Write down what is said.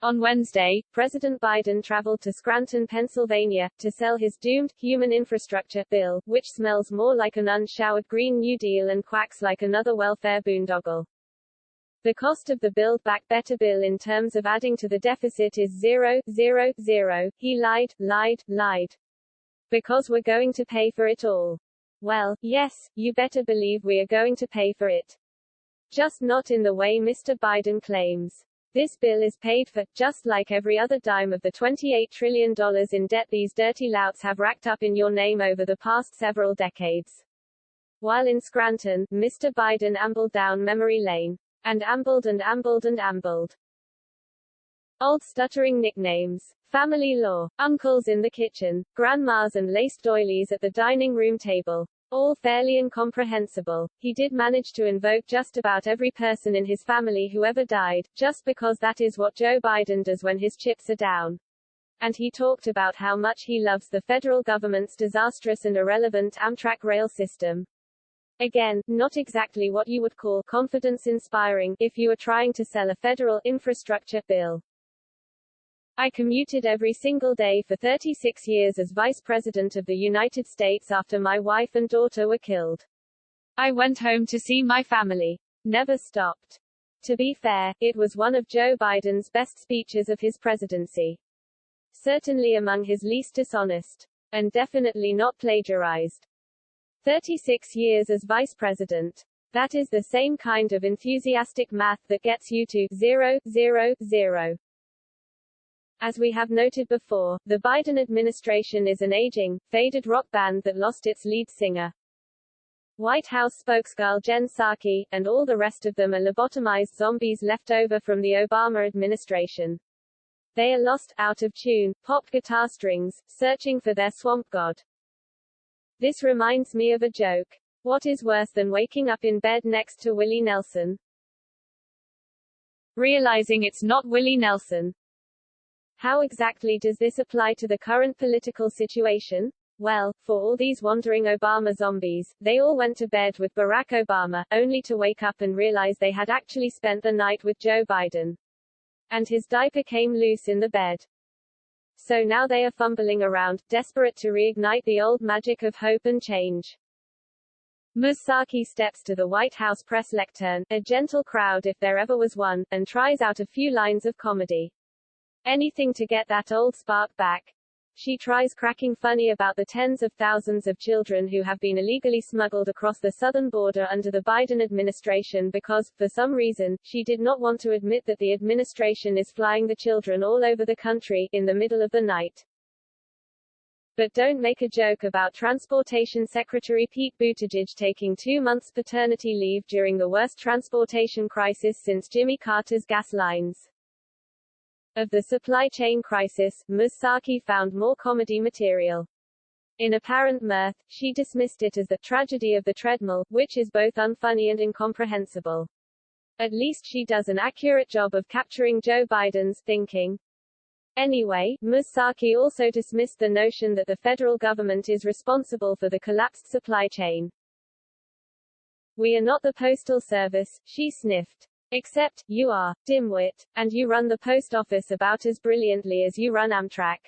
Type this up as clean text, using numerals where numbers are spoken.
On Wednesday, President Biden traveled to Scranton, Pennsylvania, to sell his doomed, human infrastructure bill, which smells more like an unshowered Green New Deal and quacks like another welfare boondoggle. The cost of the Build Back Better bill in terms of adding to the deficit is zero. He lied. Because we're going to pay for it all. Well, yes, you better believe we are going to pay for it. Just not in the way Mr. Biden claims. This bill is paid for, just like every other dime of the $28 trillion in debt these dirty louts have racked up in your name over the past several decades. While in Scranton, Mr. Biden ambled down memory lane. And ambled and ambled and ambled. Old stuttering nicknames. Family law. Uncles in the kitchen. Grandmas and laced doilies at the dining room table. All fairly incomprehensible. He did manage to invoke just about every person in his family who ever died, just because that is what Joe Biden does when his chips are down. And he talked about how much he loves the federal government's disastrous and irrelevant Amtrak rail system. Again, not exactly what you would call confidence-inspiring if you were trying to sell a federal infrastructure bill. I commuted every single day for 36 years as Vice President of the United States after my wife and daughter were killed. I went home to see my family. Never stopped. To be fair, it was one of Joe Biden's best speeches of his presidency. Certainly among his least dishonest. And definitely not plagiarized. 36 years as vice president. That is the same kind of enthusiastic math that gets you to 0. As we have noted before, the Biden administration is an aging, faded rock band that lost its lead singer. White House spokesgirl Jen Psaki, and all the rest of them are lobotomized zombies left over from the Obama administration. They are lost, out of tune, popped guitar strings, searching for their swamp god. This reminds me of a joke. What is worse than waking up in bed next to Willie Nelson? Realizing it's not Willie Nelson. How exactly does this apply to the current political situation? Well, for all these wandering Obama zombies, they all went to bed with Barack Obama, only to wake up and realize they had actually spent the night with Joe Biden. And his diaper came loose in the bed. So now they are fumbling around, desperate to reignite the old magic of hope and change. Ms. Psaki steps to the White House press lectern, a gentle crowd if there ever was one, and tries out a few lines of comedy. Anything to get that old spark back. She tries cracking funny about the tens of thousands of children who have been illegally smuggled across the southern border under the Biden administration because, for some reason, she did not want to admit that the administration is flying the children all over the country, in the middle of the night. But don't make a joke about Transportation Secretary Pete Buttigieg taking 2 months paternity leave during the worst transportation crisis since Jimmy Carter's gas lines. Of the supply chain crisis, Ms. Psaki found more comedy material. In apparent mirth, she dismissed it as the tragedy of the treadmill, which is both unfunny and incomprehensible. At least she does an accurate job of capturing Joe Biden's thinking. Anyway, Ms. Psaki also dismissed the notion that the federal government is responsible for the collapsed supply chain. We are not the Postal Service, she sniffed. Except, you are, dimwit, and you run the post office about as brilliantly as you run Amtrak.